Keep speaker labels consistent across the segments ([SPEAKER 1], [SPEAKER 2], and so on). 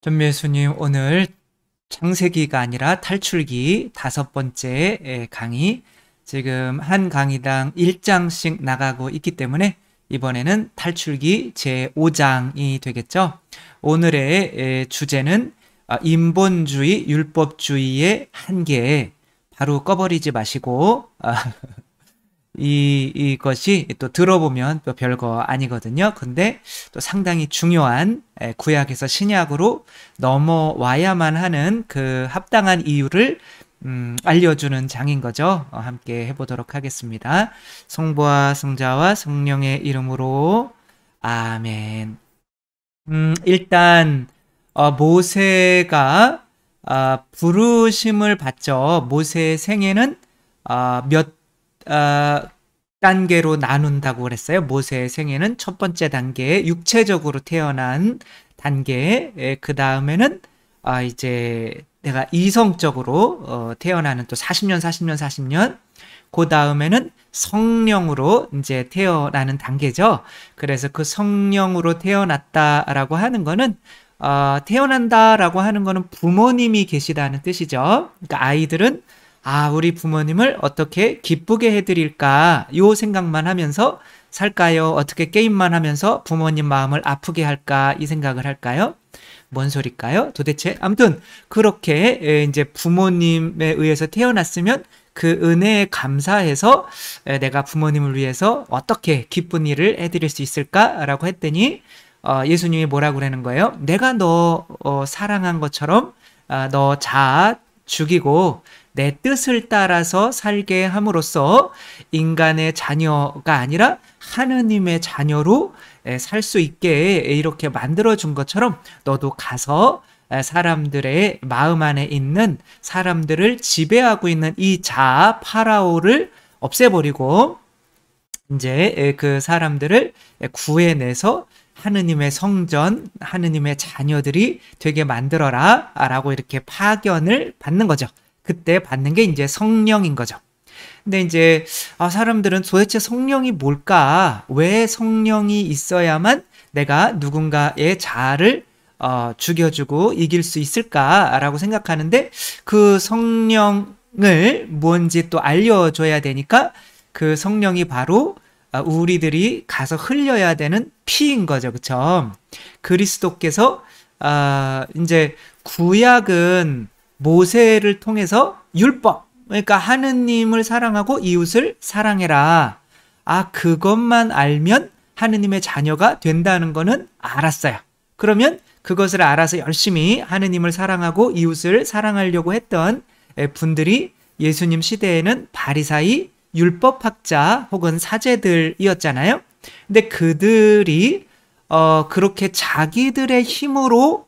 [SPEAKER 1] 전미애수님, 오늘 창세기가 아니라 탈출기 5번째 강의, 지금 한 강의당 1장씩 나가고 있기 때문에 이번에는 탈출기 제5장이 되겠죠. 오늘의 주제는 인본주의, 율법주의의 한계, 바로 꺼버리지 마시고 이것이 또 들어보면 또 별거 아니거든요. 근데 또 상당히 중요한 구약에서 신약으로 넘어와야만 하는 그 합당한 이유를 알려주는 장인 거죠. 함께 해보도록 하겠습니다. 성부와 성자와 성령의 이름으로 아멘. 일단 모세가 부르심을 받죠. 모세의 생애는 몇 단계로 나눈다고 그랬어요. 모세의 생애는 첫 번째 단계, 육체적으로 태어난 단계, 그 다음에는 이제 내가 이성적으로 태어나는 또 40년, 그 다음에는 성령으로 이제 태어나는 단계죠. 그래서 그 성령으로 태어났다라고 하는 거는 태어난다라고 하는 거는 부모님이 계시다는 뜻이죠. 그러니까 아이들은 우리 부모님을 어떻게 기쁘게 해드릴까 요 생각만 하면서 살까요? 어떻게 게임만 하면서 부모님 마음을 아프게 할까 이 생각을 할까요? 뭔 소릴까요? 도대체 아무튼 그렇게 이제 부모님에 의해서 태어났으면 그 은혜에 감사해서 내가 부모님을 위해서 어떻게 기쁜 일을 해드릴 수 있을까라고 했더니 예수님이 뭐라고 그러는 거예요? 내가 너 사랑한 것처럼 너 자아 죽이고 내 뜻을 따라서 살게 함으로써 인간의 자녀가 아니라 하느님의 자녀로 살 수 있게 이렇게 만들어준 것처럼 너도 가서 사람들의 마음 안에 있는 사람들을 지배하고 있는 이 자아 파라오를 없애버리고 이제 그 사람들을 구해내서 하느님의 성전, 하느님의 자녀들이 되게 만들어라 라고 이렇게 파견을 받는 거죠. 그때 받는 게 이제 성령인 거죠. 근데 이제 사람들은 도대체 성령이 뭘까? 왜 성령이 있어야만 내가 누군가의 자아를 죽여주고 이길 수 있을까라고 생각하는데 그 성령을 뭔지 또 알려줘야 되니까 그 성령이 바로 우리들이 가서 흘려야 되는 피인 거죠. 그쵸? 그리스도께서 이제 구약은 모세를 통해서 율법, 그러니까 하느님을 사랑하고 이웃을 사랑해라. 그것만 알면 하느님의 자녀가 된다는 거는 알았어요. 그러면 그것을 알아서 열심히 하느님을 사랑하고 이웃을 사랑하려고 했던 분들이 예수님 시대에는 바리사이, 율법학자 혹은 사제들이었잖아요. 근데 그들이 그렇게 자기들의 힘으로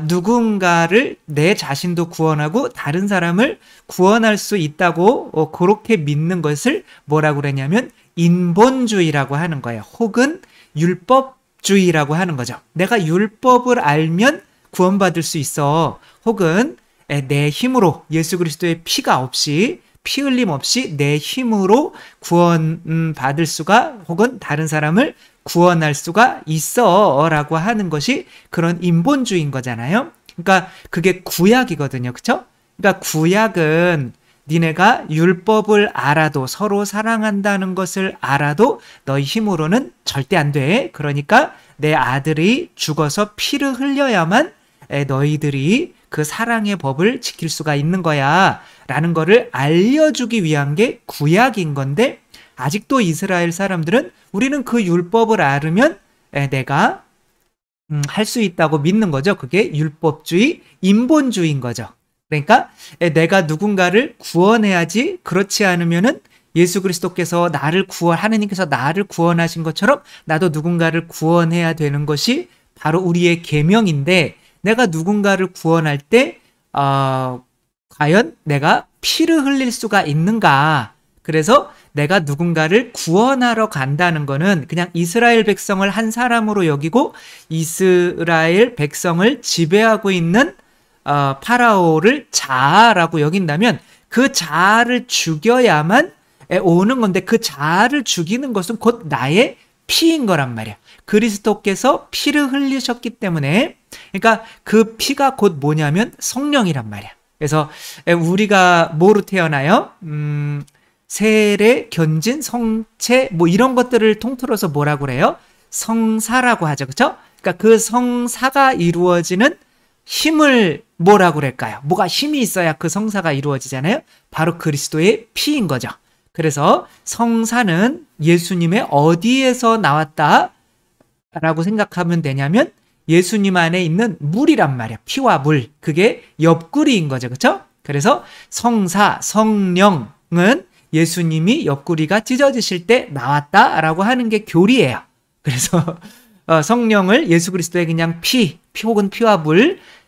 [SPEAKER 1] 누군가를 내 자신도 구원하고 다른 사람을 구원할 수 있다고 그렇게 믿는 것을 뭐라고 그러냐면 인본주의라고 하는 거예요. 혹은 율법주의라고 하는 거죠. 내가 율법을 알면 구원받을 수 있어. 혹은 내 힘으로 예수 그리스도의 피가 없이 피 흘림 없이 내 힘으로 구원받을 수가 혹은 다른 사람을 구원할 수가 있어 라고 하는 것이 그런 인본주의인 거잖아요. 그러니까 그게 구약이거든요. 그쵸? 그러니까 구약은 니네가 율법을 알아도 서로 사랑한다는 것을 알아도 너희 힘으로는 절대 안 돼. 그러니까 내 아들이 죽어서 피를 흘려야만 너희들이 그 사랑의 법을 지킬 수가 있는 거야 라는 거를 알려주기 위한 게 구약인 건데 아직도 이스라엘 사람들은 우리는 그 율법을 알으면 내가 할 수 있다고 믿는 거죠. 그게 율법주의, 인본주의인 거죠. 그러니까 내가 누군가를 구원해야지 그렇지 않으면은 예수 그리스도께서 하느님께서 나를 구원하신 것처럼 나도 누군가를 구원해야 되는 것이 바로 우리의 계명인데 내가 누군가를 구원할 때 과연 내가 피를 흘릴 수가 있는가? 그래서 내가 누군가를 구원하러 간다는 거는 그냥 이스라엘 백성을 한 사람으로 여기고 이스라엘 백성을 지배하고 있는 파라오를 자아라고 여긴다면 그 자아를 죽여야만 오는 건데 그 자아를 죽이는 것은 곧 나의 피인 거란 말이야. 그리스도께서 피를 흘리셨기 때문에, 그러니까 그 피가 곧 뭐냐면 성령이란 말이야. 그래서 우리가 뭐로 태어나요? 세례, 견진, 성체 뭐 이런 것들을 통틀어서 뭐라고 그래요? 성사라고 하죠. 그렇죠? 그러니까 그 성사가 이루어지는 힘을 뭐라고 그럴까요? 뭐가 힘이 있어야 그 성사가 이루어지잖아요. 바로 그리스도의 피인 거죠. 그래서 성사는 예수님의 어디에서 나왔다라고 생각하면 되냐면 예수님 안에 있는 물이란 말이야. 피와 물. 그게 옆구리인 거죠. 그렇죠? 그래서 성사, 성령은 예수님이 옆구리가 찢어지실 때 나왔다라고 하는 게 교리예요. 그래서 성령을 예수 그리스도의 그냥 피 혹은 피와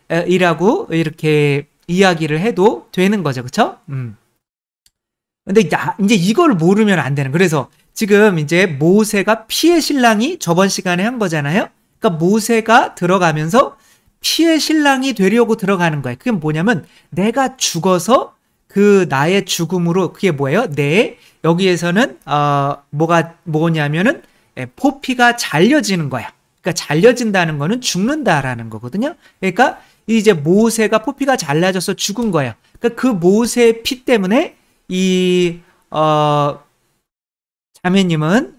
[SPEAKER 1] 물이라고 이렇게 이야기를 해도 되는 거죠. 그렇죠? 근데 이제 이걸 모르면 안 되는. 그래서 지금 이제 모세가 피의 신랑이 저번 시간에 한 거잖아요. 그러니까 모세가 들어가면서 피의 신랑이 되려고 들어가는 거예요. 그게 뭐냐면 내가 죽어서 그 나의 죽음으로 그게 뭐예요? 여기에서는 뭐냐면은 포피가 잘려지는 거야. 그러니까 잘려진다는 거는 죽는다라는 거거든요. 그러니까 이제 모세가 포피가 잘라져서 죽은 거예요. 그러니까 그 모세의 피 때문에 이 자매님은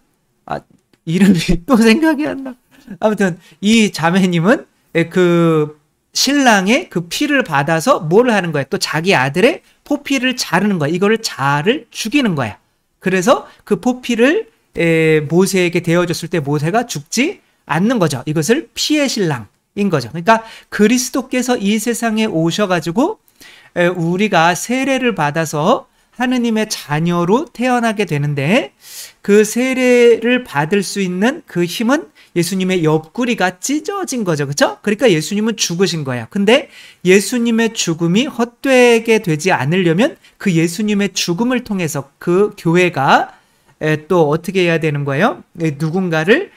[SPEAKER 1] 이름이 또 생각이 안 나. 아무튼 이 자매님은 그 신랑의 그 피를 받아서 뭘 하는 거야? 또 자기 아들의 포피를 자르는 거야. 이거를 자를 죽이는 거야. 그래서 그 포피를 모세에게 대어줬을 때 모세가 죽지 않는 거죠. 이것을 피의 신랑인 거죠. 그러니까 그리스도께서 이 세상에 오셔가지고 우리가 세례를 받아서 하느님의 자녀로 태어나게 되는데 그 세례를 받을 수 있는 그 힘은 예수님의 옆구리가 찢어진 거죠. 그렇죠? 그러니까 예수님은 죽으신 거예요. 근데 예수님의 죽음이 헛되게 되지 않으려면 그 예수님의 죽음을 통해서 그 교회가 또 어떻게 해야 되는 거예요? 누군가를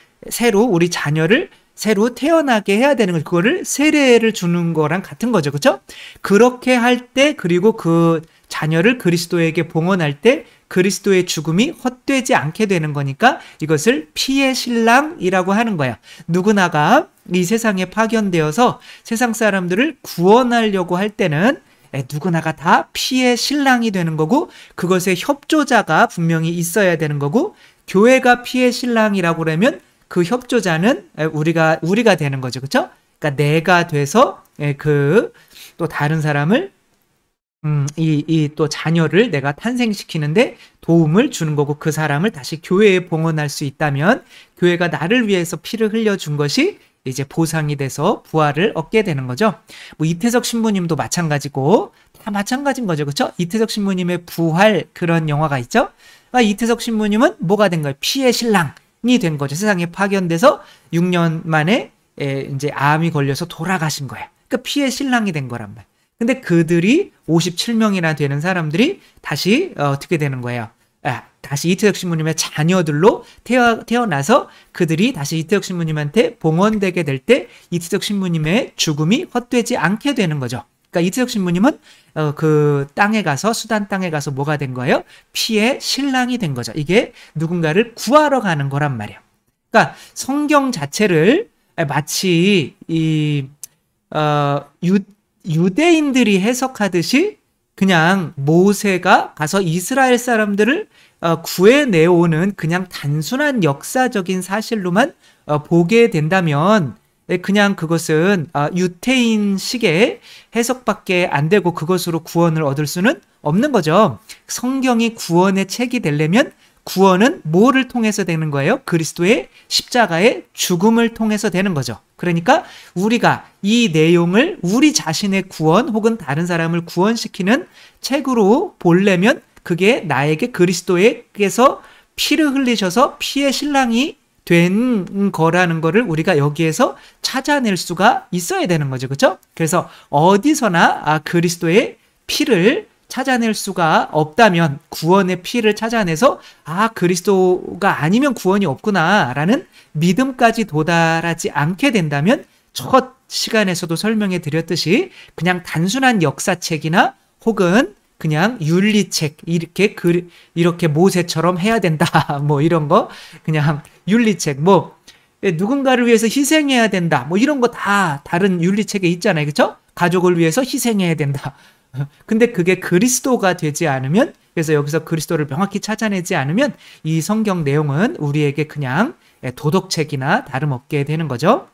[SPEAKER 1] 우리 자녀를 새로 태어나게 해야 되는 거, 그거를 세례를 주는 거랑 같은 거죠. 그렇죠? 그렇게 할 때, 그리고 그 자녀를 그리스도에게 봉헌할 때 그리스도의 죽음이 헛되지 않게 되는 거니까 이것을 피의 신랑이라고 하는 거야. 누구나가 이 세상에 파견되어서 세상 사람들을 구원하려고 할 때는 누구나가 다 피의 신랑이 되는 거고, 그것의 협조자가 분명히 있어야 되는 거고, 교회가 피의 신랑이라고 그러면 그 협조자는 우리가 되는 거죠. 그렇죠? 그러니까 내가 돼서 또 다른 사람을 또 자녀를 내가 탄생시키는데 도움을 주는 거고, 그 사람을 다시 교회에 봉헌할 수 있다면 교회가 나를 위해서 피를 흘려준 것이 이제 보상이 돼서 부활을 얻게 되는 거죠. 뭐 이태석 신부님도 마찬가지고 다 마찬가지인 거죠. 그렇죠? 이태석 신부님의 부활 그런 영화가 있죠. 그러니까 이태석 신부님은 뭐가 된 거예요? 피의 신랑이 된 거죠. 세상에 파견돼서 6년 만에 이제 암이 걸려서 돌아가신 거예요. 그러니까 피의 신랑이 된 거란 말이에요. 근데 그들이 57명이나 되는 사람들이 다시 어떻게 되는 거예요? 다시 이태석 신부님의 자녀들로 태어나서 그들이 다시 이태석 신부님한테 봉헌되게 될 때 이태석 신부님의 죽음이 헛되지 않게 되는 거죠. 그러니까 이태석 신부님은 그 땅에 가서, 수단 땅에 가서 뭐가 된 거예요? 피의 신랑이 된 거죠. 이게 누군가를 구하러 가는 거란 말이에요. 그러니까 성경 자체를 마치 유대인들이 해석하듯이 그냥 모세가 가서 이스라엘 사람들을 구해내오는 그냥 단순한 역사적인 사실로만 보게 된다면 그냥 그것은 유태인식의 해석밖에 안 되고 그것으로 구원을 얻을 수는 없는 거죠. 성경이 구원의 책이 되려면 구원은 뭐를 통해서 되는 거예요? 그리스도의 십자가의 죽음을 통해서 되는 거죠. 그러니까 우리가 이 내용을 우리 자신의 구원 혹은 다른 사람을 구원시키는 책으로 보려면 그게 나에게 그리스도에게서 피를 흘리셔서 피의 신랑이 된 거라는 거를 우리가 여기에서 찾아낼 수가 있어야 되는 거죠. 그렇죠? 그래서 어디서나 그리스도의 피를 찾아낼 수가 없다면, 구원의 피를 찾아내서 그리스도가 아니면 구원이 없구나라는 믿음까지 도달하지 않게 된다면 첫 시간에서도 설명해 드렸듯이 그냥 단순한 역사책이나 혹은 그냥 윤리책, 이렇게 모세처럼 해야 된다 뭐 이런 거, 그냥 윤리책, 누군가를 위해서 희생해야 된다. 이런 거 다 다른 윤리책에 있잖아요. 그쵸? 가족을 위해서 희생해야 된다. 근데 그게 그리스도가 되지 않으면, 그래서 여기서 그리스도를 명확히 찾아내지 않으면 이 성경 내용은 우리에게 그냥 도덕책이나 다름없게 되는 거죠.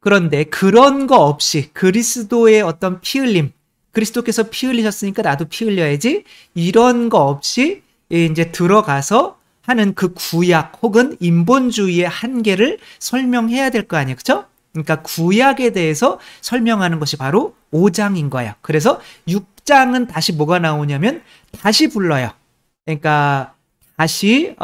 [SPEAKER 1] 그런데 그런 거 없이 그리스도의 어떤 피 흘림, 그리스도께서 피 흘리셨으니까 나도 피 흘려야지, 이런 거 없이 이제 들어가서 하는 그 구약 혹은 인본주의의 한계를 설명해야 될 거 아니에요. 그렇죠? 그러니까 구약에 대해서 설명하는 것이 바로 5장인 거예요. 그래서 6장은 다시 뭐가 나오냐면 다시 불러요. 그러니까 다시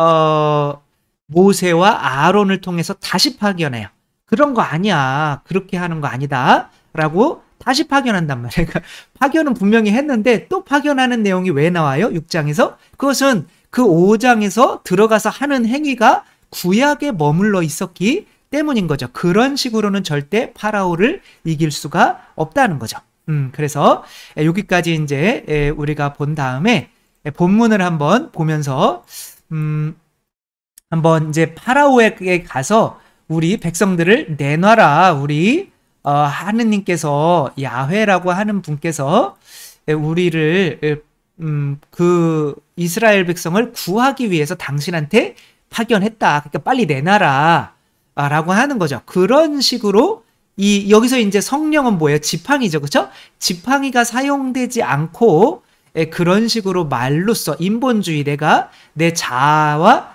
[SPEAKER 1] 모세와 아론을 통해서 다시 파견해요. 그런 거 아니야. 그렇게 하는 거 아니다. 라고 다시 파견한단 말이에요. 그러니까 파견은 분명히 했는데 또 파견하는 내용이 왜 나와요? 6장에서? 그것은 그 5장에서 들어가서 하는 행위가 구약에 머물러 있었기 때문인 거죠. 그런 식으로는 절대 파라오를 이길 수가 없다는 거죠. 그래서 여기까지 이제 우리가 본 다음에 본문을 한번 보면서 한번 이제 파라오에게 가서 우리 백성들을 내놔라. 우리 하느님께서, 야훼라고 하는 분께서 우리를 그 이스라엘 백성을 구하기 위해서 당신한테 파견했다. 그러니까 빨리 내놔라. 라고 하는 거죠. 그런 식으로 여기서 이제 성령은 뭐예요? 지팡이죠. 그렇죠? 지팡이가 사용되지 않고 그런 식으로 말로써 인본주의, 내가 내 자아와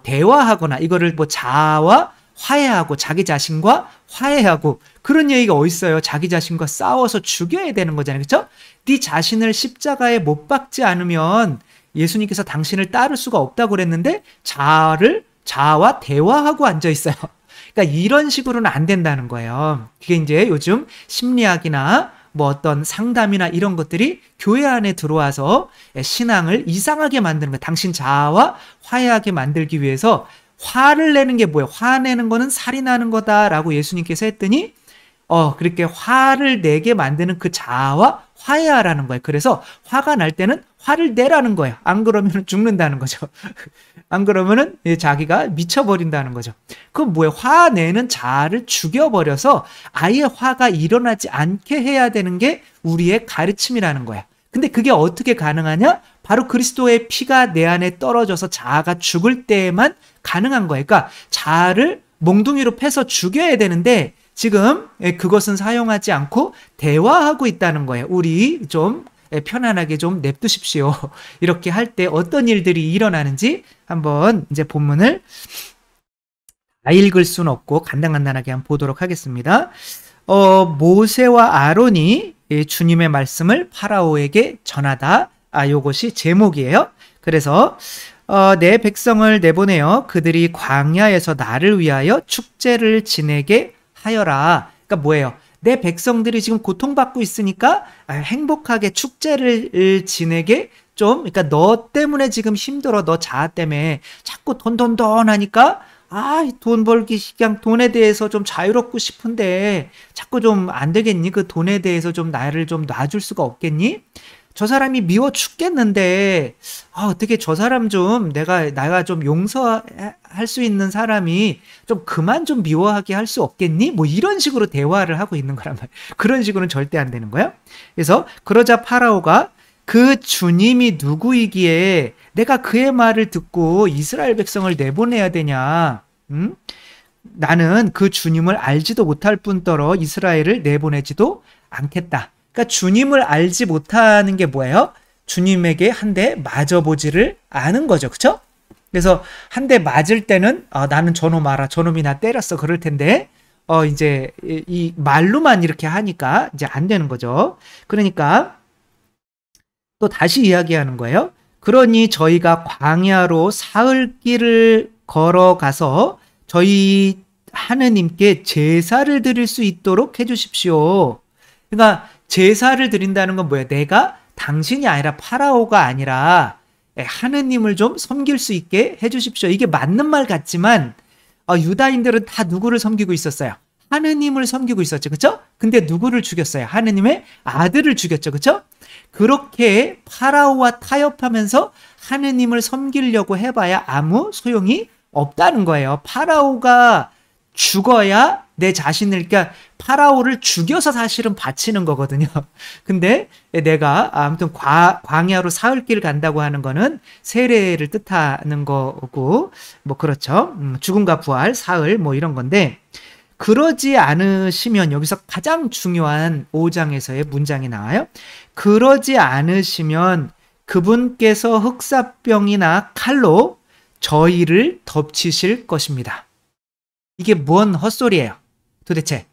[SPEAKER 1] 대화하거나 이거를 자아와 화해하고 자기 자신과 화해하고, 그런 얘기가 어디 있어요? 자기 자신과 싸워서 죽여야 되는 거잖아요. 그렇죠? 네 자신을 십자가에 못 박지 않으면 예수님께서 당신을 따를 수가 없다고 그랬는데 자아와 대화하고 앉아 있어요. 그러니까 이런 식으로는 안 된다는 거예요. 그게 이제 요즘 심리학이나 어떤 상담이나 이런 것들이 교회 안에 들어와서 신앙을 이상하게 만드는 거예요. 당신 자아와 화해하게 만들기 위해서 화를 내는 게 뭐예요? 화내는 거는 살인하는 거다라고 예수님께서 했더니 그렇게 화를 내게 만드는 그 자아와 화해하라는 거예요. 그래서 화가 날 때는 화를 내라는 거예요. 안 그러면 죽는다는 거죠. 안 그러면은 자기가 미쳐버린다는 거죠. 그건 뭐예요? 화내는 자아를 죽여버려서 아예 화가 일어나지 않게 해야 되는 게 우리의 가르침이라는 거예요. 근데 그게 어떻게 가능하냐? 바로 그리스도의 피가 내 안에 떨어져서 자아가 죽을 때에만 가능한 거예요. 그러니까 자아를 몽둥이로 패서 죽여야 되는데 지금 그것은 사용하지 않고 대화하고 있다는 거예요. 우리 좀 편안하게 좀 냅두십시오. 이렇게 할 때 어떤 일들이 일어나는지 한번 이제 본문을 다 읽을 수는 없고 간단간단하게 한번 보도록 하겠습니다. 모세와 아론이 주님의 말씀을 파라오에게 전하다. 요것이 제목이에요. 그래서 내 백성을 내보내어 그들이 광야에서 나를 위하여 축제를 지내게 하여라. 그러니까 뭐예요? 내 백성들이 지금 고통받고 있으니까 행복하게 축제를 지내게 그러니까 너 때문에 지금 힘들어. 너 자아 때문에 자꾸 돈 하니까 돈 벌기, 그냥 돈에 대해서 좀 자유롭고 싶은데 자꾸 좀 안 되겠니? 그 돈에 대해서 좀 나를 좀 놔줄 수가 없겠니? 저 사람이 미워 죽겠는데 어떻게 저 사람 좀 내가 좀 용서할 수 있는 사람이 좀 그만 좀 미워하게 할 수 없겠니? 이런 식으로 대화를 하고 있는 거란 말이에요. 그런 식으로는 절대 안 되는 거예요. 그래서 그러자 파라오가 그 주님이 누구이기에 내가 그의 말을 듣고 이스라엘 백성을 내보내야 되냐? 나는 그 주님을 알지도 못할 뿐더러 이스라엘을 내보내지도 않겠다. 그러니까 주님을 알지 못하는 게 뭐예요? 주님에게 한 대 맞아보지를 않은 거죠. 그렇죠? 그래서 한 대 맞을 때는 나는 저놈 알아. 저놈이 나 때렸어. 그럴 텐데 이제 이 말로만 이렇게 하니까 이제 안 되는 거죠. 그러니까 또 다시 이야기하는 거예요. 그러니 저희가 광야로 사흘 길을 걸어가서 저희 하느님께 제사를 드릴 수 있도록 해주십시오. 그러니까 제사를 드린다는 건 뭐예요? 내가 당신이 아니라 파라오가 아니라 하느님을 좀 섬길 수 있게 해주십시오. 이게 맞는 말 같지만 유다인들은 다 누구를 섬기고 있었어요? 하느님을 섬기고 있었죠. 그렇죠? 근데 누구를 죽였어요? 하느님의 아들을 죽였죠. 그렇죠? 그렇게 파라오와 타협하면서 하느님을 섬기려고 해봐야 아무 소용이 없다는 거예요. 파라오가 죽어야 내 자신을, 그러니까 파라오를 죽여서 사실은 바치는 거거든요. 근데 내가 아무튼 광야로 사흘길 간다고 하는 거는 세례를 뜻하는 거고, 뭐 그렇죠. 죽음과 부활, 사흘 뭐 이런 건데, 그러지 않으시면, 여기서 가장 중요한 5장에서의 문장이 나와요. 그러지 않으시면 그분께서 흑사병이나 칼로 저희를 덮치실 것입니다. 이게 뭔 헛소리예요? 도대체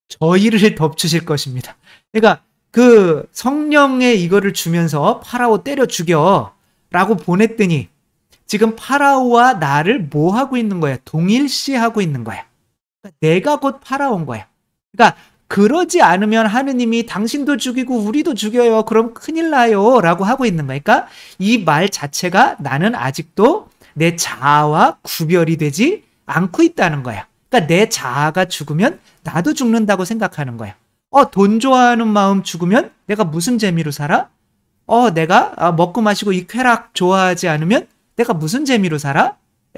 [SPEAKER 1] 저희를 덮치실 것입니다. 그러니까 그 성령의 이거를 주면서 파라오 때려 죽여 라고 보냈더니 지금 파라오와 나를 뭐 하고 있는 거야? 동일시하고 있는 거야. 그러니까 내가 곧 파라오인 거야. 그러니까 그러지 않으면 하느님이 당신도 죽이고 우리도 죽여요. 그럼 큰일 나요. 라고 하고 있는 거야. 그러니까 이 말 자체가 나는 아직도 내 자아와 구별이 되지 않고 있다는 거야. 그러니까 내 자아가 죽으면 나도 죽는다고 생각하는 거야. 돈 좋아하는 마음 죽으면 내가 무슨 재미로 살아? 내가 먹고 마시고 이 쾌락 좋아하지 않으면 내가 무슨 재미로 살아?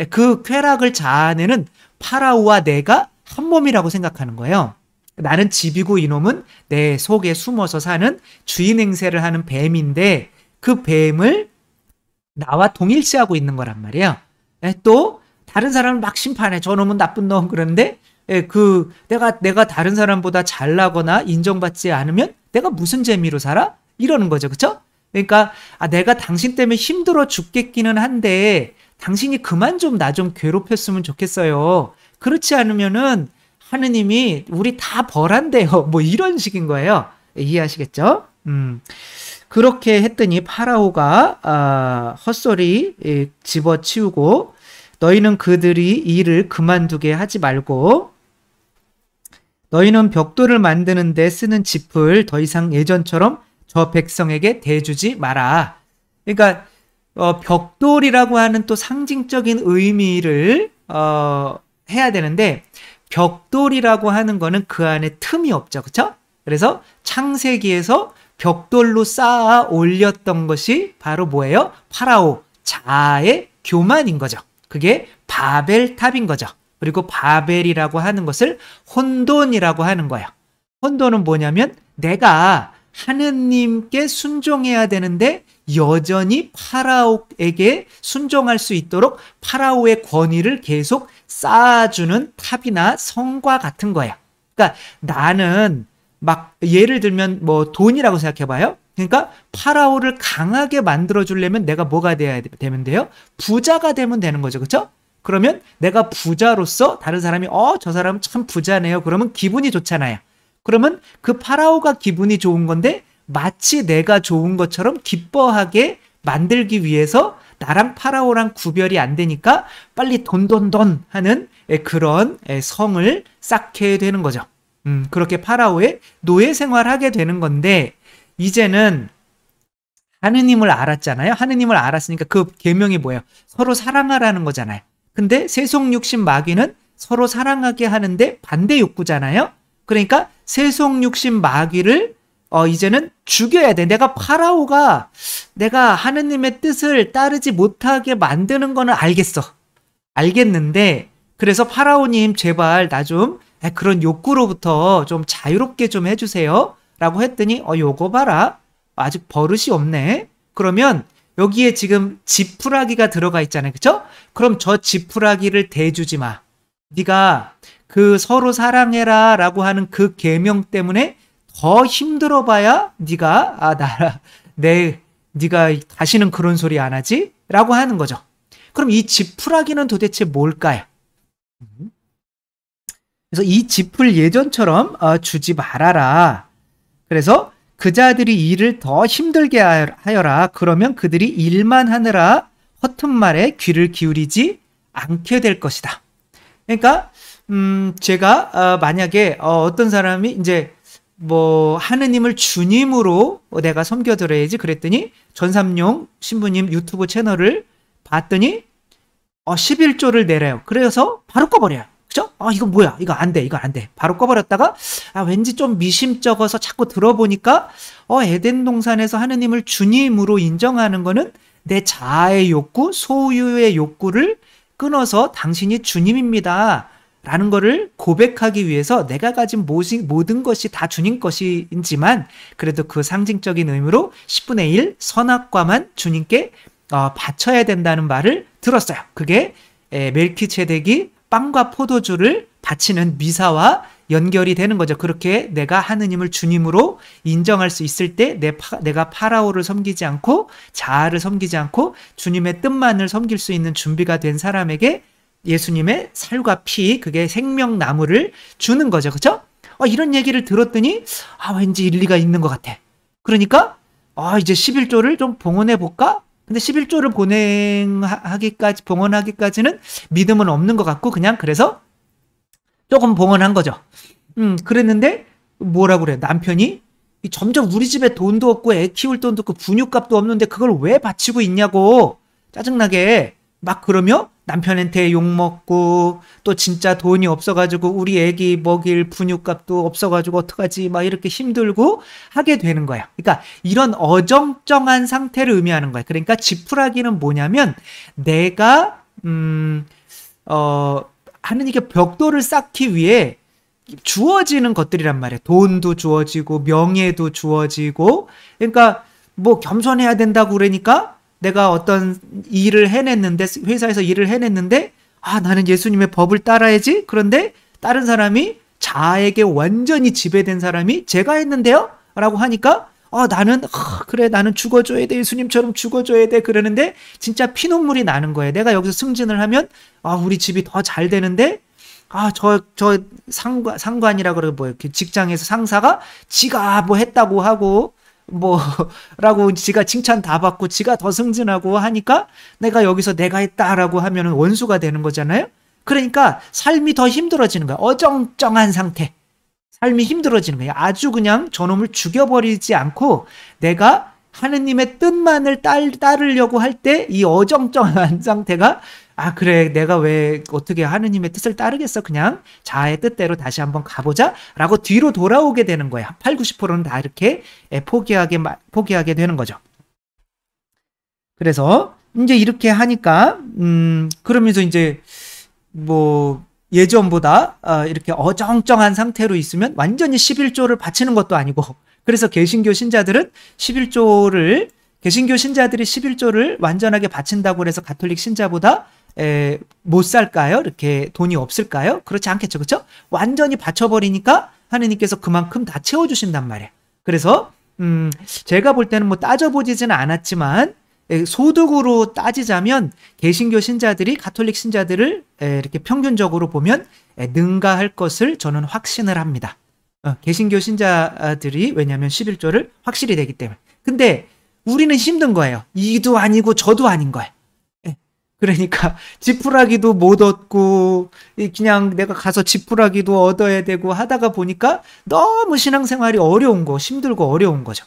[SPEAKER 1] 그 쾌락을 자아내는 파라오와 내가 한 몸이라고 생각하는 거예요. 나는 집이고 이놈은 내 속에 숨어서 사는 주인 행세를 하는 뱀인데 그 뱀을 나와 동일시하고 있는 거란 말이에요. 또 다른 사람을 막 심판해. 저놈은 나쁜 놈 그러는데 내가 다른 사람보다 잘나거나 인정받지 않으면 내가 무슨 재미로 살아? 이러는 거죠. 그렇죠? 그러니까 내가 당신 때문에 힘들어 죽겠기는 한데 당신이 그만 좀 나 좀 괴롭혔으면 좋겠어요. 그렇지 않으면은 하느님이 우리 다 벌한대요. 뭐 이런 식인 거예요. 이해하시겠죠? 그렇게 했더니 파라오가 헛소리 집어치우고 너희는 그들이 일을 그만두게 하지 말고 너희는 벽돌을 만드는 데 쓰는 짚을 더 이상 예전처럼 저 백성에게 대주지 마라. 그러니까 벽돌이라고 하는 또 상징적인 의미를 해야 되는데 벽돌이라고 하는 거는 그 안에 틈이 없죠. 그렇죠? 그래서 창세기에서 벽돌로 쌓아 올렸던 것이 바로 뭐예요? 파라오 자아의 교만인 거죠. 그게 바벨탑인 거죠. 그리고 바벨이라고 하는 것을 혼돈이라고 하는 거예요. 혼돈은 뭐냐면 내가 하느님께 순종해야 되는데 여전히 파라오에게 순종할 수 있도록 파라오의 권위를 계속 쌓아주는 탑이나 성과 같은 거예요. 그러니까 나는 막 예를 들면 뭐 돈이라고 생각해봐요. 그러니까 파라오를 강하게 만들어주려면 내가 뭐가 되면 돼요? 부자가 되면 되는 거죠. 그렇죠? 그러면 내가 부자로서 다른 사람이 저 사람은 참 부자네요. 그러면 기분이 좋잖아요. 그러면 그 파라오가 기분이 좋은 건데 마치 내가 좋은 것처럼 기뻐하게 만들기 위해서 나랑 파라오랑 구별이 안 되니까 빨리 돈 하는 그런 성을 쌓게 되는 거죠. 그렇게 파라오의 노예 생활하게 되는 건데 이제는 하느님을 알았잖아요. 하느님을 알았으니까 그 계명이 뭐예요? 서로 사랑하라는 거잖아요. 근데 세속 육신 마귀는 서로 사랑하게 하는데 반대 욕구잖아요. 그러니까 세속 육신 마귀를 이제는 죽여야 돼. 내가 파라오가 내가 하느님의 뜻을 따르지 못하게 만드는 거는 알겠는데 그래서 파라오님 제발 나 좀 그런 욕구로부터 좀 자유롭게 좀 해주세요. 라고 했더니 요거 봐라. 아직 버릇이 없네. 그러면 여기에 지금 지푸라기가 들어가 있잖아요. 그쵸? 그럼 저 지푸라기를 대주지 마. 네가 그 서로 사랑해라 라고 하는 그 계명 때문에 더 힘들어 봐야 네가 네가 다시는 그런 소리 안 하지? 라고 하는 거죠. 그럼 이 지푸라기는 도대체 뭘까요? 그래서 이 짚을 예전처럼 주지 말아라. 그래서 그자들이 일을 더 힘들게 하여라. 그러면 그들이 일만 하느라 허튼 말에 귀를 기울이지 않게 될 것이다. 그러니까 제가 만약에 어떤 사람이 이제 뭐 하느님을 주님으로 내가 섬겨드려야지 그랬더니 전삼용 신부님 유튜브 채널을 봤더니 11조를 내래요. 그래서 바로 꺼버려요. 그죠? 이거 뭐야? 이거 안 돼. 바로 꺼버렸다가, 왠지 좀 미심쩍어서 자꾸 들어보니까, 에덴 동산에서 하느님을 주님으로 인정하는 거는 내 자아의 욕구, 소유의 욕구를 끊어서 당신이 주님입니다 라는 거를 고백하기 위해서 내가 가진 모든 것이 다 주님 것이지만 그래도 그 상징적인 의미로 10분의 1 선악과만 주님께 바쳐야 된다는 말을 들었어요. 그게 멜키ጼ덱이 빵과 포도주를 바치는 미사와 연결이 되는 거죠. 그렇게 내가 하느님을 주님으로 인정할 수 있을 때 내가 파라오를 섬기지 않고 자아를 섬기지 않고 주님의 뜻만을 섬길 수 있는 준비가 된 사람에게 예수님의 살과 피, 그게 생명나무를 주는 거죠. 그렇죠? 이런 얘기를 들었더니 왠지 일리가 있는 것 같아. 그러니까 이제 11조를 좀 봉헌해 볼까? 근데 11조를 봉헌하기까지는 믿음은 없는 것 같고 그냥 그래서 조금 봉헌한 거죠. 그랬는데 뭐라고 그래? 남편이 점점 우리 집에 돈도 없고 애 키울 돈도 없고 분유값도 없는데 그걸 왜 바치고 있냐고 짜증나게 막 그러며 남편한테 욕먹고 또 진짜 돈이 없어가지고 우리 애기 먹일 분유값도 없어가지고 어떡하지 막 이렇게 힘들고 하게 되는 거야. 그러니까 이런 어정쩡한 상태를 의미하는 거야. 그러니까 지푸라기는 뭐냐면 내가 하느님께 벽돌을 쌓기 위해 주어지는 것들이란 말이에요. 돈도 주어지고 명예도 주어지고 그러니까 뭐 겸손해야 된다고 그러니까 내가 어떤 일을 해냈는데 회사에서 일을 해냈는데 나는 예수님의 법을 따라야지. 그런데 다른 사람이 자아에게 완전히 지배된 사람이 제가 했는데요? 라고 하니까 나는 그래 나는 죽어줘야 돼. 예수님처럼 죽어줘야 돼. 그러는데 진짜 피눈물이 나는 거예요. 내가 여기서 승진을 하면 우리 집이 더 잘 되는데 저 상관이라 그러고 뭐 이렇게 직장에서 상사가 지가 뭐 했다고 하고 라고 지가 칭찬 다 받고 지가 더 승진하고 하니까 내가 여기서 내가 했다라고 하면은 원수가 되는 거잖아요. 그러니까 삶이 더 힘들어지는 거야. 어정쩡한 상태. 삶이 힘들어지는 거야. 아주 그냥 저놈을 죽여버리지 않고 내가 하느님의 뜻만을 따르려고 할 때 이 어정쩡한 상태가 그래 내가 왜 어떻게 하느님의 뜻을 따르겠어 그냥 자아의 뜻대로 다시 한번 가보자 라고 뒤로 돌아오게 되는 거야. 8, 90%는 다 이렇게 포기하게 되는 거죠. 그래서 이제 이렇게 하니까 그러면서 이제 뭐 예전보다 이렇게 어정쩡한 상태로 있으면 완전히 11조를 바치는 것도 아니고 그래서 개신교 신자들이 11조를 완전하게 바친다고 해서 가톨릭 신자보다 못 살까요? 이렇게 돈이 없을까요? 그렇지 않겠죠. 그렇죠? 완전히 바쳐버리니까 하느님께서 그만큼 다 채워주신단 말이에요. 그래서 제가 볼 때는 뭐 따져보지는 않았지만 소득으로 따지자면 개신교 신자들이 가톨릭 신자들을 이렇게 평균적으로 보면 능가할 것을 저는 확신을 합니다. 개신교 신자들이 왜냐하면 11조를 확실히 되기 때문에. 근데 우리는 힘든 거예요. 이도 아니고 저도 아닌 거예요. 그러니까 지푸라기도 못 얻고 그냥 내가 가서 지푸라기도 얻어야 되고 하다가 보니까 너무 신앙생활이 힘들고 어려운 거죠.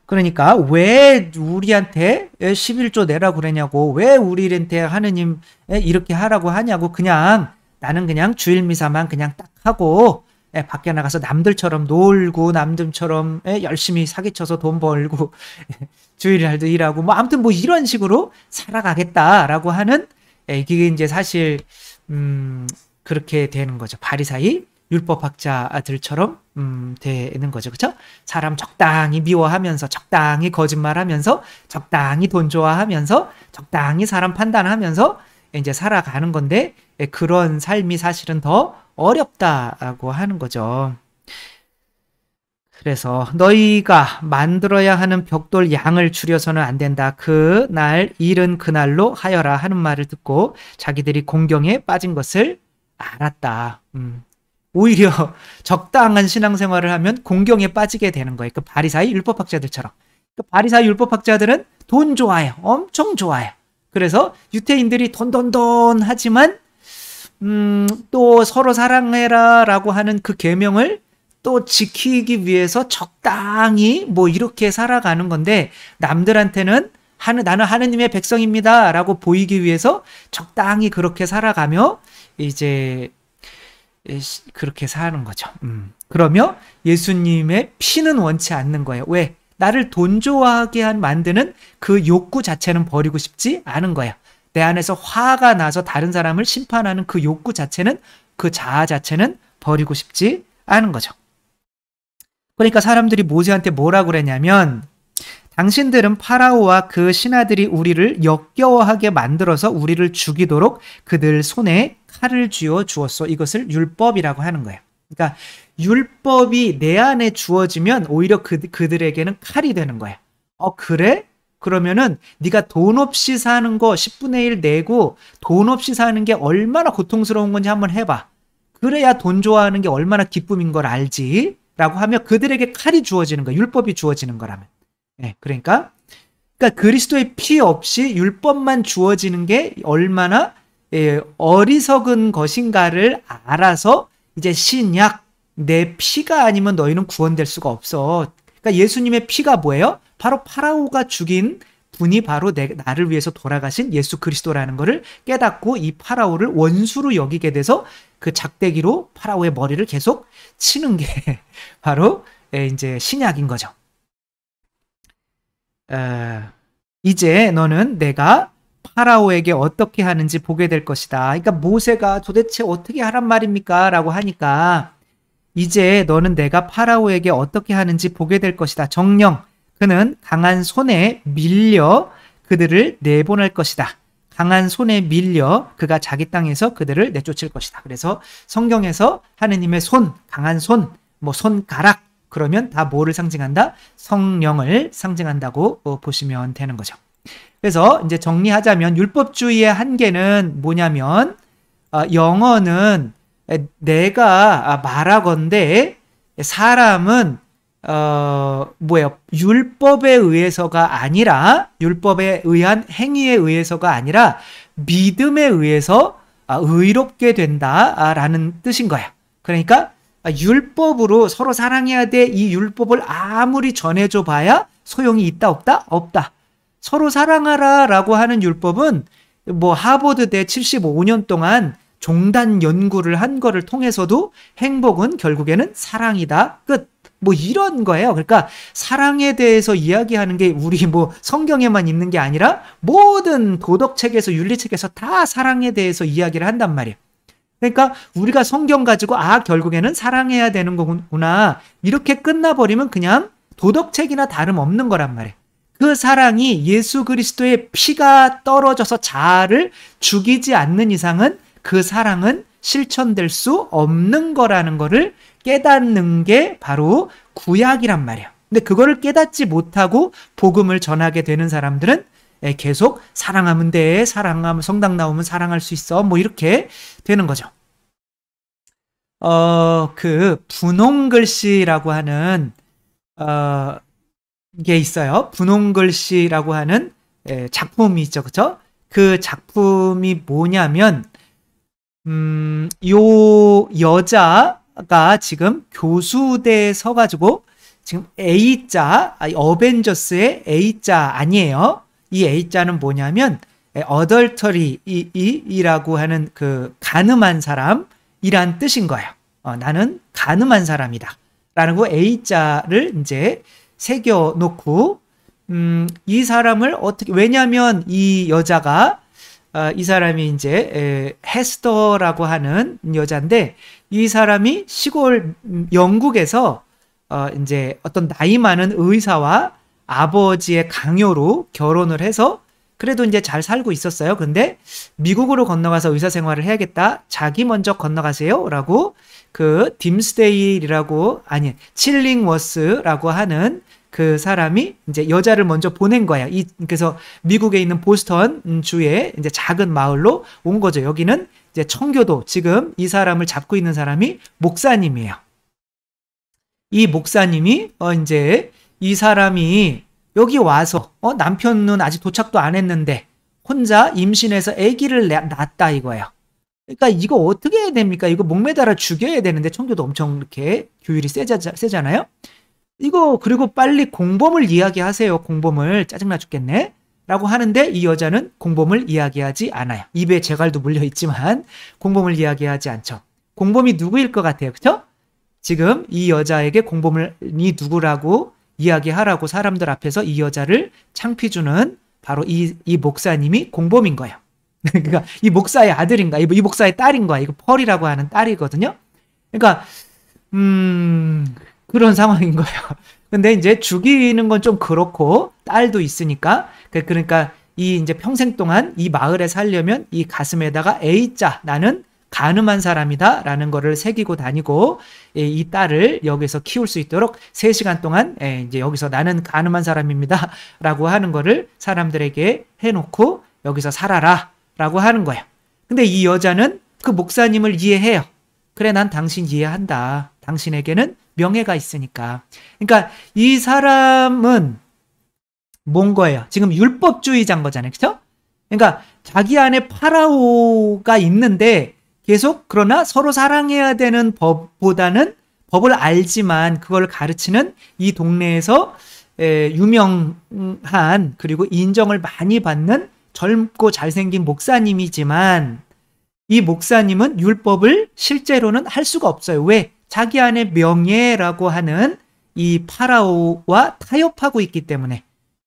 [SPEAKER 1] 그러니까 왜 우리한테 11조 내라고 그러냐고 왜 우리한테 하느님 이렇게 하라고 하냐고 그냥 나는 그냥 주일 미사만 그냥 딱 하고 밖에 나가서 남들처럼 놀고 남들처럼 열심히 사기쳐서 돈 벌고 주일날도 일하고 뭐 아무튼 뭐 이런 식으로 살아가겠다라고 하는 이게 이제 사실 그렇게 되는 거죠. 바리사이 율법학자들처럼 되는 거죠. 그렇죠? 사람 적당히 미워하면서 적당히 거짓말하면서 적당히 돈 좋아하면서 적당히 사람 판단하면서 이제 살아가는 건데 그런 삶이 사실은 더 어렵다고 하는 거죠. 그래서 너희가 만들어야 하는 벽돌 양을 줄여서는 안 된다. 그날 일은 그날로 하여라 하는 말을 듣고 자기들이 공경에 빠진 것을 알았다. 오히려 적당한 신앙생활을 하면 공경에 빠지게 되는 거예요. 그 바리사이 율법학자들처럼. 그 바리사이 율법학자들은 돈 좋아해요. 엄청 좋아해요. 그래서 유대인들이 돈 하지만 또 서로 사랑해라 라고 하는 그 계명을 또 지키기 위해서 적당히 뭐 이렇게 살아가는 건데 남들한테는 나는 하느님의 백성입니다 라고 보이기 위해서 적당히 그렇게 살아가며 이제 그렇게 사는 거죠. 그러며 예수님의 피는 원치 않는 거예요. 왜? 나를 돈 좋아하게 만드는 그 욕구 자체는 버리고 싶지 않은 거예요. 내 안에서 화가 나서 다른 사람을 심판하는 그 욕구 자체는, 그 자아 자체는 버리고 싶지 않은 거죠. 그러니까 사람들이 모세한테 뭐라고 그랬냐면, 당신들은 파라오와 그 신하들이 우리를 역겨워하게 만들어서 우리를 죽이도록 그들 손에 칼을 쥐어 주었어. 이것을 율법이라고 하는 거예요. 그러니까 율법이 내 안에 주어지면 오히려 그들에게는 칼이 되는 거예요. 그래? 그러면은 네가 돈 없이 사는 거 10분의 1 내고 돈 없이 사는 게 얼마나 고통스러운 건지 한번 해봐. 그래야 돈 좋아하는 게 얼마나 기쁨인 걸 알지. 라고 하면 그들에게 칼이 주어지는 거예요. 율법이 주어지는 거라면. 네, 그러니까 그리스도의 피 없이 율법만 주어지는 게 얼마나 어리석은 것인가를 알아서 이제 신약, 내 피가 아니면 너희는 구원될 수가 없어. 그러니까 예수님의 피가 뭐예요? 바로 파라오가 죽인 분이 바로 나를 위해서 돌아가신 예수 그리스도라는 것을 깨닫고 이 파라오를 원수로 여기게 돼서 그 작대기로 파라오의 머리를 계속 치는 게 바로 이제 신약인 거죠. 이제 너는 내가 파라오에게 어떻게 하는지 보게 될 것이다. 그러니까 모세가 도대체 어떻게 하란 말입니까? 라고 하니까 이제 너는 내가 파라오에게 어떻게 하는지 보게 될 것이다. 정녕 그는 강한 손에 밀려 그들을 내보낼 것이다. 강한 손에 밀려 그가 자기 땅에서 그들을 내쫓을 것이다. 그래서 성경에서 하느님의 손, 강한 손, 뭐 손가락 그러면 다 뭐를 상징한다? 성령을 상징한다고 보시면 되는 거죠. 그래서 이제 정리하자면 율법주의의 한계는 뭐냐면 영어는 내가 말하건대 사람은 율법에 의해서가 아니라 율법에 의한 행위에 의해서가 아니라 믿음에 의해서 의롭게 된다라는 뜻인 거야. 그러니까 율법으로 서로 사랑해야 돼. 이 율법을 아무리 전해줘 봐야 소용이 있다 없다? 없다. 서로 사랑하라 라고 하는 율법은 뭐 하버드대 75년 동안 종단 연구를 한 거를 통해서도 행복은 결국에는 사랑이다. 끝. 뭐 이런 거예요. 그러니까 사랑에 대해서 이야기하는 게 우리 뭐 성경에만 있는 게 아니라 모든 도덕책에서 윤리책에서 다 사랑에 대해서 이야기를 한단 말이에요. 그러니까 우리가 성경 가지고 결국에는 사랑해야 되는 거구나 이렇게 끝나버리면 그냥 도덕책이나 다름없는 거란 말이에요. 그 사랑이 예수 그리스도의 피가 떨어져서 자아를 죽이지 않는 이상은 그 사랑은 실천될 수 없는 거라는 거를 깨닫는 게 바로 구약이란 말이에요. 근데 그거를 깨닫지 못하고 복음을 전하게 되는 사람들은 계속 사랑하면 돼. 사랑하면 성당 나오면 사랑할 수 있어. 뭐 이렇게 되는 거죠. 그 분홍글씨라고 하는 게 있어요. 분홍글씨라고 하는 작품이 있죠. 그렇죠? 그 작품이 뭐냐면 요 여자가 지금 교수대에 서가지고 지금 A자, 어벤져스의 A자 아니에요. 이 A자는 뭐냐면 adultery이라고 하는 그 가늠한 사람이란 뜻인 거예요. 나는 가늠한 사람이다. 라는 거 A자를 이제 새겨놓고 이 사람을 어떻게 왜냐하면 이 여자가 이 사람이 이제 헤스터라고 하는 여자인데 이 사람이 시골 영국에서 이제 어떤 나이 많은 의사와 아버지의 강요로 결혼을 해서 그래도 이제 잘 살고 있었어요. 근데 미국으로 건너가서 의사 생활을 해야겠다. 자기 먼저 건너가세요. 라고 그 딤스데일이라고 아니 칠링워스라고 하는 그 사람이 이제 여자를 먼저 보낸 거야. 그래서 미국에 있는 보스턴 주의 이제 작은 마을로 온 거죠. 여기는 이제 청교도 지금 이 사람을 잡고 있는 사람이 목사님이에요. 이 목사님이 이제 이 사람이 여기 와서 남편은 아직 도착도 안 했는데 혼자 임신해서 아기를 낳았다 이거예요. 그러니까 이거 어떻게 해야 됩니까? 이거 목매달아 죽여야 되는데 청교도 엄청 이렇게 규율이 세잖아요. 이거 그리고 빨리 공범을 이야기하세요. 공범을 짜증나 죽겠네 라고 하는데 이 여자는 공범을 이야기하지 않아요. 입에 재갈도 물려있지만 공범을 이야기하지 않죠. 공범이 누구일 것 같아요? 그렇죠? 지금 이 여자에게 공범이 누구라고 이야기하라고 사람들 앞에서 이 여자를 창피주는 바로 이 목사님이 공범인 거예요. 그러니까 이 목사의 아들인가, 이 목사의 딸인가, 이거 펄이라고 하는 딸이거든요. 그러니까 그런 상황인 거예요. 근데 이제 죽이는 건 좀 그렇고 딸도 있으니까 그러니까 이 이제 평생 동안 이 마을에 살려면 이 가슴에다가 A자 나는 가늠한 사람이다 라는 거를 새기고 다니고 이 딸을 여기서 키울 수 있도록 3시간 동안 이제 여기서 나는 가늠한 사람입니다 라고 하는 거를 사람들에게 해놓고 여기서 살아라 라고 하는 거예요. 근데 이 여자는 그 목사님을 이해해요. 그래, 난 당신 이해한다. 당신에게는 명예가 있으니까. 그러니까 이 사람은 뭔 거예요? 지금 율법주의자인 거잖아요. 그렇죠? 그러니까 자기 안에 파라오가 있는데 계속 그러나 서로 사랑해야 되는 법보다는 법을 알지만 그걸 가르치는 이 동네에서 유명한 그리고 인정을 많이 받는 젊고 잘생긴 목사님이지만 이 목사님은 율법을 실제로는 할 수가 없어요. 왜? 자기 안에 명예라고 하는 이 파라오와 타협하고 있기 때문에,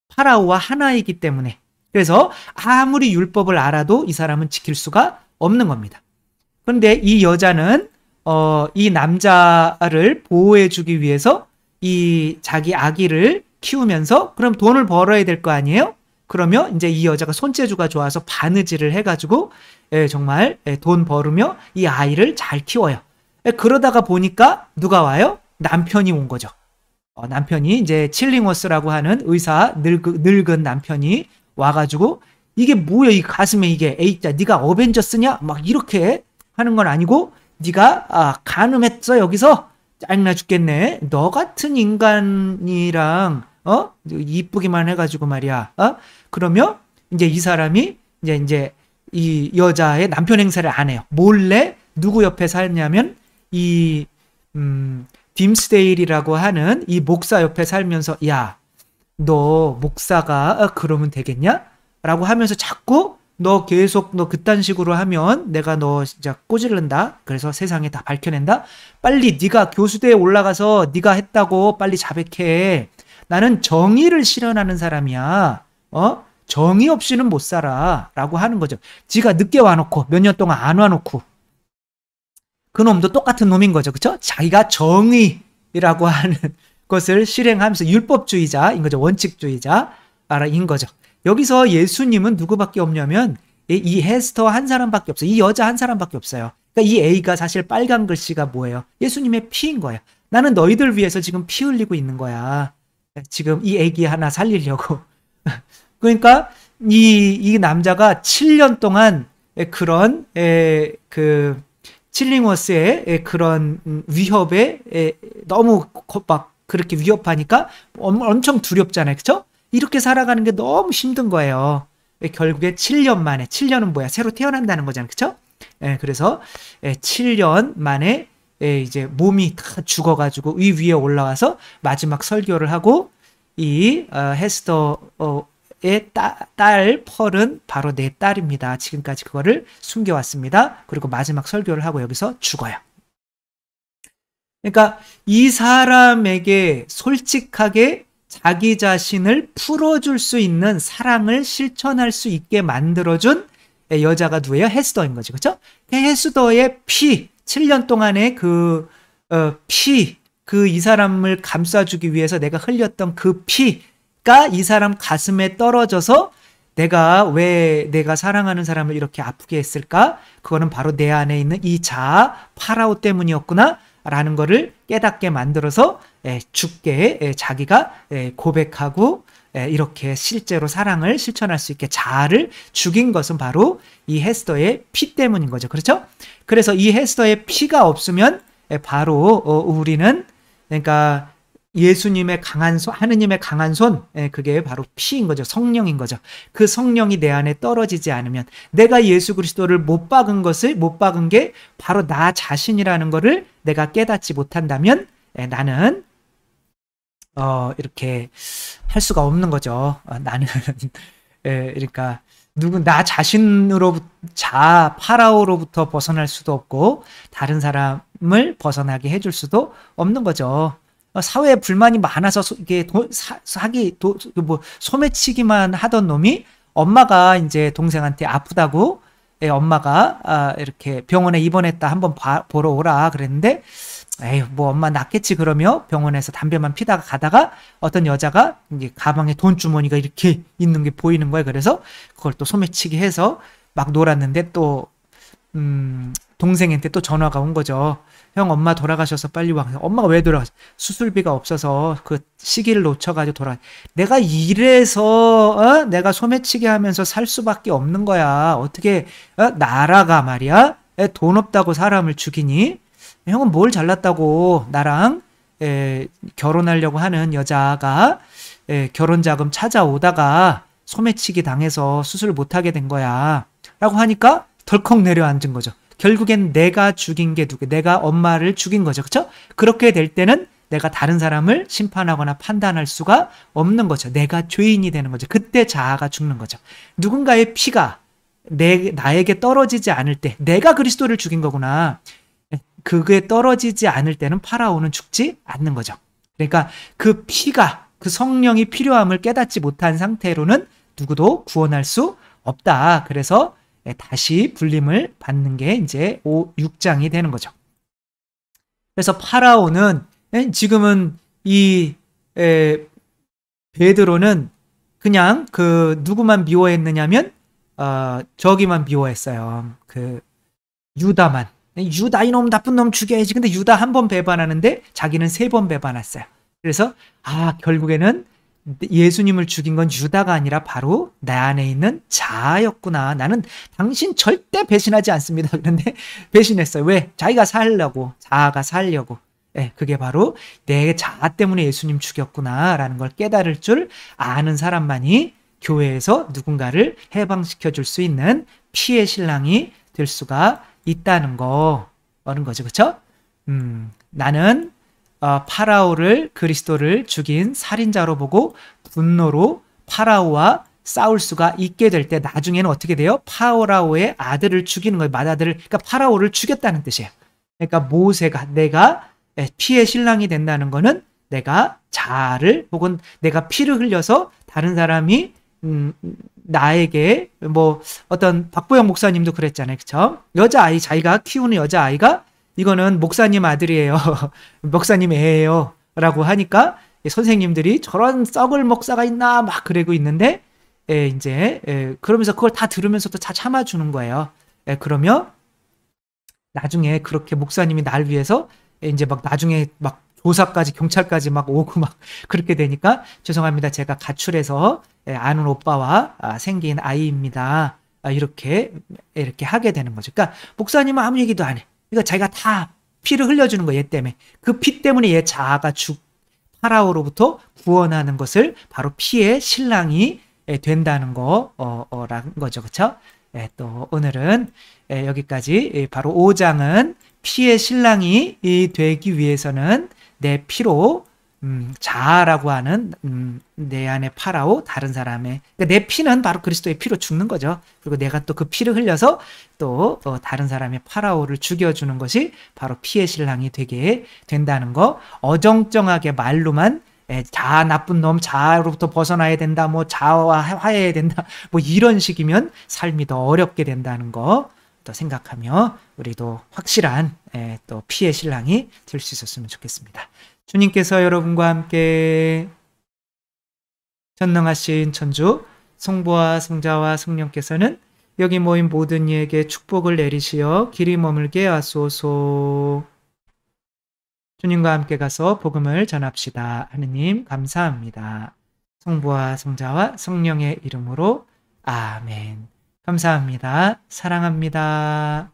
[SPEAKER 1] 파라오와 하나이기 때문에. 그래서 아무리 율법을 알아도 이 사람은 지킬 수가 없는 겁니다. 그런데 이 여자는 이 남자를 보호해주기 위해서 이 자기 아기를 키우면서 그럼 돈을 벌어야 될 거 아니에요? 그러면 이제 이 여자가 손재주가 좋아서 바느질을 해가지고 정말 돈 벌으며 이 아이를 잘 키워요. 그러다가 보니까 누가 와요? 남편이 온 거죠. 남편이 이제 칠링워스라고 하는 의사 늙은 남편이 와가지고 이게 뭐야, 이 가슴에 이게 A자 네가 어벤져스냐? 막 이렇게 하는 건 아니고 네가 간음했어 여기서? 짜증나 죽겠네. 너 같은 인간이랑 이쁘기만 해가지고 말이야. 그러면 이제 이 사람이 이제 이 여자의 남편 행세를 안 해요. 몰래 누구 옆에 살냐면 이 딤스데일이라고 하는 이 목사 옆에 살면서 야, 너 목사가 그러면 되겠냐? 라고 하면서 자꾸 너 계속 너 그딴 식으로 하면 내가 너 진짜 꼬질른다. 그래서 세상에 다 밝혀낸다. 빨리 네가 교수대에 올라가서 네가 했다고 빨리 자백해. 나는 정의를 실현하는 사람이야. 정의 없이는 못 살아. 라고 하는 거죠. 지가 늦게 와놓고 몇 년 동안 안 와놓고 그 놈도 똑같은 놈인 거죠. 그렇죠? 자기가 정의라고 하는 것을 실행하면서 율법주의자인 거죠. 원칙주의자인 거죠. 여기서 예수님은 누구밖에 없냐면 이 헤스터 한 사람밖에 없어요. 이 여자 한 사람밖에 없어요. 그러니까 이 A가 사실 빨간 글씨가 뭐예요? 예수님의 피인 거예요. 나는 너희들 위해서 지금 피 흘리고 있는 거야. 지금 이 애기 하나 살리려고. 그러니까 이 남자가 7년 동안 그런 그 칠링워스의 그런 위협에 너무 막 그렇게 위협하니까 엄청 두렵잖아요. 그렇죠? 이렇게 살아가는 게 너무 힘든 거예요. 결국에 7년 만에, 7년은 뭐야? 새로 태어난다는 거잖아요. 그렇죠? 그래서 7년 만에 이제 몸이 다 죽어가지고 이 위에 올라와서 마지막 설교를 하고 이 헤스터의 딸 펄은 바로 내 딸입니다. 지금까지 그거를 숨겨왔습니다. 그리고 마지막 설교를 하고 여기서 죽어요. 그러니까 이 사람에게 솔직하게 자기 자신을 풀어줄 수 있는 사랑을 실천할 수 있게 만들어준 여자가 누구예요? 헤스더인 거지. 그렇죠? 헤스더의 피, 7년 동안의 그 피, 그 이 사람을 감싸주기 위해서 내가 흘렸던 그 피가 이 사람 가슴에 떨어져서 왜 내가 사랑하는 사람을 이렇게 아프게 했을까? 그거는 바로 내 안에 있는 이 자아, 파라오 때문이었구나 라는 거를 깨닫게 만들어서 죽게 자기가 고백하고 이렇게 실제로 사랑을 실천할 수 있게 자아를 죽인 것은 바로 이 헤스더의 피 때문인 거죠. 그렇죠? 그래서 이 헤스더의 피가 없으면 바로 우리는 그러니까 예수님의 강한 손, 하느님의 강한 손, 그게 바로 피인 거죠. 성령인 거죠. 그 성령이 내 안에 떨어지지 않으면 내가 예수 그리스도를 못 박은 게 바로 나 자신이라는 거를 내가 깨닫지 못한다면 나는 이렇게 할 수가 없는 거죠. 나는 그러니까 나 자신으로부터 파라오로부터 벗어날 수도 없고 다른 사람을 벗어나게 해줄 수도 없는 거죠. 사회에 불만이 많아서 이게 소매치기만 하던 놈이 엄마가 이제 동생한테 아프다고 엄마가 이렇게 병원에 입원했다 한번 보러 오라 그랬는데 에휴 뭐 엄마 낫겠지 그러며 병원에서 담배만 피다가 가다가 어떤 여자가 이제 가방에 돈 주머니가 이렇게 있는 게 보이는 거예요. 그래서 그걸 또 소매치기 해서 막 놀았는데 또 동생한테 또 전화가 온 거죠. 형 엄마 돌아가셔서 빨리 와. 엄마가 왜 돌아가셨어? 수술비가 없어서 그 시기를 놓쳐가지고 내가 이래서 내가 소매치기 하면서 살 수밖에 없는 거야. 어떻게 나라가 말이야? 돈 없다고 사람을 죽이니? 형은 뭘 잘났다고 나랑 결혼하려고 하는 여자가 결혼 자금 찾아오다가 소매치기 당해서 수술 못하게 된 거야. 라고 하니까 덜컥 내려앉은 거죠. 결국엔 내가 죽인 게 누구? 내가 엄마를 죽인 거죠. 그렇죠? 그렇게 될 때는 내가 다른 사람을 심판하거나 판단할 수가 없는 거죠. 내가 죄인이 되는 거죠. 그때 자아가 죽는 거죠. 누군가의 피가 나에게 떨어지지 않을 때 내가 그리스도를 죽인 거구나. 그게 떨어지지 않을 때는 파라오는 죽지 않는 거죠. 그러니까 그 피가 그 성령이 필요함을 깨닫지 못한 상태로는 누구도 구원할 수 없다. 그래서 다시 불림을 받는 게 이제 6장이 되는 거죠. 그래서 파라오는 지금은 이 베드로는 그냥 그 누구만 미워했느냐면 저기만 미워했어요. 그 유다만. 유다 이놈 나쁜 놈 죽여야지. 근데 유다 한 번 배반하는데 자기는 3번 배반했어요. 그래서 결국에는 예수님을 죽인 건 유다가 아니라 바로 내 안에 있는 자아였구나. 나는 당신 절대 배신하지 않습니다. 그런데 배신했어요. 왜? 자기가 살려고. 자아가 살려고. 그게 바로 내 자아 때문에 예수님 죽였구나라는 걸 깨달을 줄 아는 사람만이 교회에서 누군가를 해방시켜 줄 수 있는 피의 신랑이 될 수가 있다는 거는 거죠. 그렇죠? 나는 파라오를 그리스도를 죽인 살인자로 보고 분노로 파라오와 싸울 수가 있게 될 때 나중에는 어떻게 돼요? 파라오의 아들을 죽이는 거예요. 맏아들을. 그러니까 파라오를 죽였다는 뜻이에요. 그러니까 모세가 내가 피의 신랑이 된다는 거는 내가 자아를 혹은 내가 피를 흘려서 다른 사람이 나에게 뭐 어떤 박보영 목사님도 그랬잖아요. 그쵸? 여자아이 자기가 키우는 여자아이가 이거는 목사님 아들이에요. 목사님 애예요. 라고 하니까 선생님들이 저런 썩을 목사가 있나 막 그러고 있는데 이제 그러면서 그걸 다 들으면서도 다 참아주는 거예요. 그러면 나중에 그렇게 목사님이 날 위해서 이제 막 나중에 막 조사까지 경찰까지 막 오고 막 그렇게 되니까 죄송합니다. 제가 가출해서 아는 오빠와 생긴 아이입니다. 이렇게 하게 되는 거죠. 그러니까 목사님은 아무 얘기도 안 해. 그러니까 자기가 다 피를 흘려주는 거예요. 얘 때문에. 그 피 때문에 얘 자아가 파라오로부터 구원하는 것을 바로 피의 신랑이 된다는 거라는 거죠. 그렇죠? 또 오늘은 여기까지. 바로 5장은 피의 신랑이 되기 위해서는 내 피로 자아라고 하는 내 안에 파라오 다른 사람의 그러니까 내 피는 바로 그리스도의 피로 죽는 거죠. 그리고 내가 또 그 피를 흘려서 또 다른 사람의 파라오를 죽여주는 것이 바로 피의 신랑이 되게 된다는 거. 어정쩡하게 말로만 자아 나쁜 놈 자아로부터 벗어나야 된다 뭐 자아와 화해해야 된다 뭐 이런 식이면 삶이 더 어렵게 된다는 거 또 생각하며 우리도 확실한 또 피의 신랑이 될 수 있었으면 좋겠습니다. 주님께서 여러분과 함께 전능하신 천주 성부와 성자와 성령께서는 여기 모인 모든 이에게 축복을 내리시어 길이 머물게 하소서. 주님과 함께 가서 복음을 전합시다. 하느님 감사합니다. 성부와 성자와 성령의 이름으로 아멘. 감사합니다. 사랑합니다.